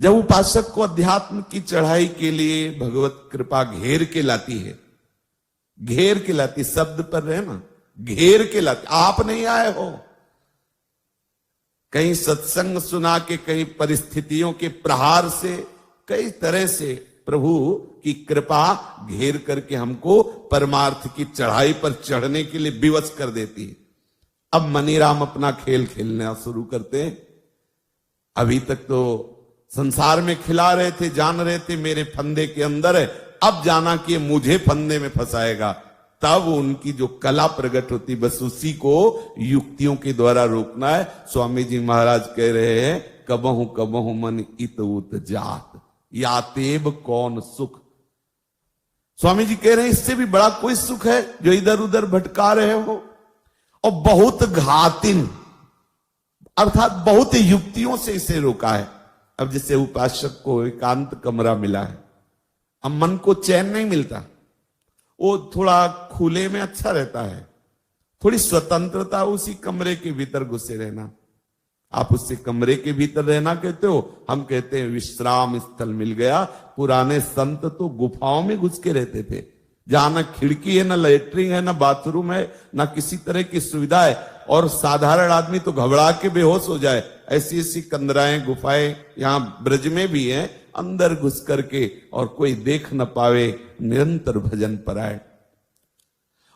जब उपासक को अध्यात्म की चढ़ाई के लिए भगवत कृपा घेर के लाती है, घेर के लाती, शब्द पर रहे ना, घेर के लाती, आप नहीं आए हो, कहीं सत्संग सुना के, कहीं परिस्थितियों के प्रहार से, कई तरह से प्रभु की कृपा घेर करके हमको परमार्थ की चढ़ाई पर चढ़ने के लिए विवश कर देती है। अब मनीराम अपना खेल खेलना शुरू करते हैं। अभी तक तो संसार में खिला रहे थे, जान रहे थे मेरे फंदे के अंदर है, अब जाना कि मुझे फंदे में फंसाएगा। तब उनकी जो कला प्रकट होती, बस उसी को युक्तियों के द्वारा रोकना है। स्वामी जी महाराज कह रहे हैं, कबहू कबहू मन इत उत जात, यातेब कौन सुख। स्वामी जी कह रहे हैं, इससे भी बड़ा कोई सुख है जो इधर उधर भटका रहे हो। और बहुत घातिन, अर्थात बहुत युक्तियों से इसे रोका है। अब जैसे उपासक को एकांत कमरा मिला है, अब मन को चैन नहीं मिलता, वो थोड़ा खुले में अच्छा रहता है, थोड़ी स्वतंत्रता, उसी कमरे के भीतर घुसे रहना। आप उससे कमरे के भीतर रहना कहते हो, हम कहते हैं विश्राम स्थल मिल गया। पुराने संत तो गुफाओं में घुस के रहते थे, जहां ना खिड़की है, ना लैट्रिन है, ना बाथरूम है, ना किसी तरह की सुविधा है, और साधारण आदमी तो घबरा के बेहोश हो जाए। ऐसी ऐसी कंदराएं, गुफाएं यहां ब्रज में भी हैं, अंदर घुस करके और कोई देख न पावे, निरंतर भजन पर आए।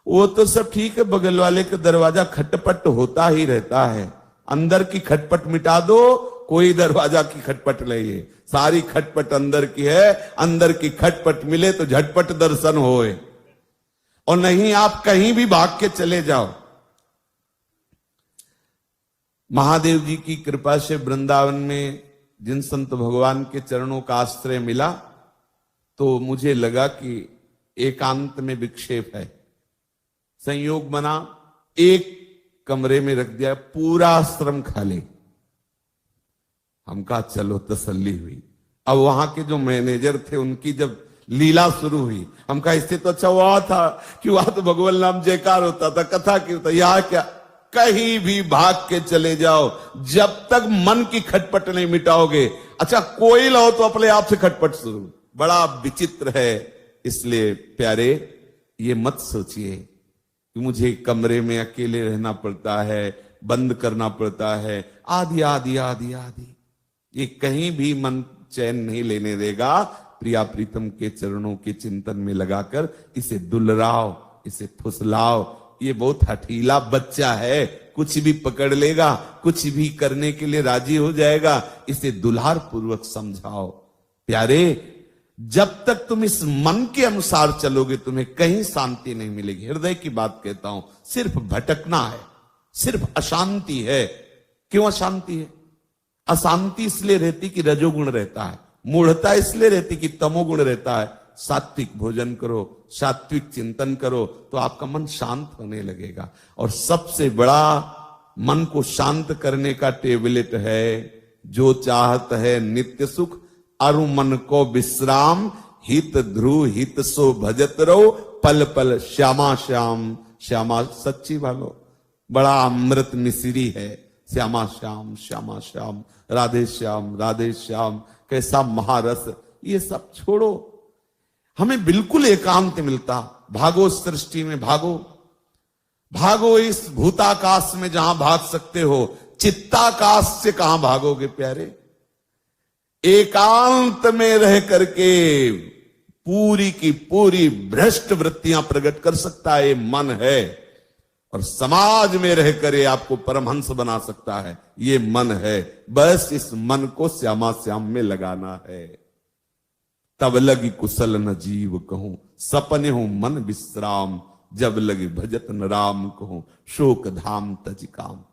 वो तो सब ठीक है, बगल वाले का दरवाजा खटपट होता ही रहता है, अंदर की खटपट मिटा दो, कोई दरवाजा की खटपट नहीं है, सारी खटपट अंदर की है। अंदर की खटपट मिले तो झटपट दर्शन होए, और नहीं आप कहीं भी भाग के चले जाओ। महादेव जी की कृपा से वृंदावन में जिन संत भगवान के चरणों का आश्रय मिला, तो मुझे लगा कि एकांत में विक्षेप है। संयोग बना, एक कमरे में रख दिया, पूरा आश्रम खाली। हम कहा चलो तसल्ली हुई। अब वहां के जो मैनेजर थे, उनकी जब लीला शुरू हुई, हम कहा इससे तो अच्छा हुआ था कि वहां तो भगवान नाम जयकार होता था, कथा की होता, यहां क्या, कहीं भी भाग के चले जाओ, जब तक मन की खटपट नहीं मिटाओगे। अच्छा कोई लाओ तो अपने आप से खटपट शुरू, बड़ा विचित्र है। इसलिए प्यारे, ये मत सोचिए कि मुझे कमरे में अकेले रहना पड़ता है, बंद करना पड़ता है, आदि आदि आदि आदि। ये कहीं भी मन चैन नहीं लेने देगा। प्रिया प्रीतम के चरणों के चिंतन में लगाकर इसे दुलराओ, इसे फुसलाओ। ये बहुत हठीला बच्चा है, कुछ भी पकड़ लेगा, कुछ भी करने के लिए राजी हो जाएगा। इसे दुलार पूर्वक समझाओ। प्यारे, जब तक तुम इस मन के अनुसार चलोगे, तुम्हें कहीं शांति नहीं मिलेगी। हृदय की बात कहता हूं, सिर्फ भटकना है, सिर्फ अशांति है। क्यों अशांति है? अशांति इसलिए रहती कि रजोगुण रहता है, मूढ़ता इसलिए रहती कि तमोगुण रहता है। सात्विक भोजन करो, सात्विक चिंतन करो, तो आपका मन शांत होने लगेगा। और सबसे बड़ा मन को शांत करने का टेबलेट है, जो चाहत है नित्य सुख, अरु मन को विश्राम, हित ध्रुव हित सो भजत रहो, पल पल श्यामा श्याम। श्यामा सच्ची वालो, बड़ा अमृत मिश्री है। श्यामा श्याम श्यामा श्याम, राधे श्याम राधे श्याम, कैसा महारस। ये सब छोड़ो, हमें बिल्कुल एकांत मिलता। भागो सृष्टि में, भागो भागो इस भूताकाश में जहां भाग सकते हो, चित्ताकाश से कहां भागोगे प्यारे। एकांत में रह करके पूरी की पूरी भ्रष्ट वृत्तियां प्रकट कर सकता है, ये मन है। और समाज में रह कर आपको परमहंस बना सकता है, ये मन है। बस इस मन को श्यामा श्याम में लगाना है। तब लगी कुशल न जीव कहूं, सपने हो मन विश्राम, जब लगी भजत न राम कहूं, शोक धाम तज काम।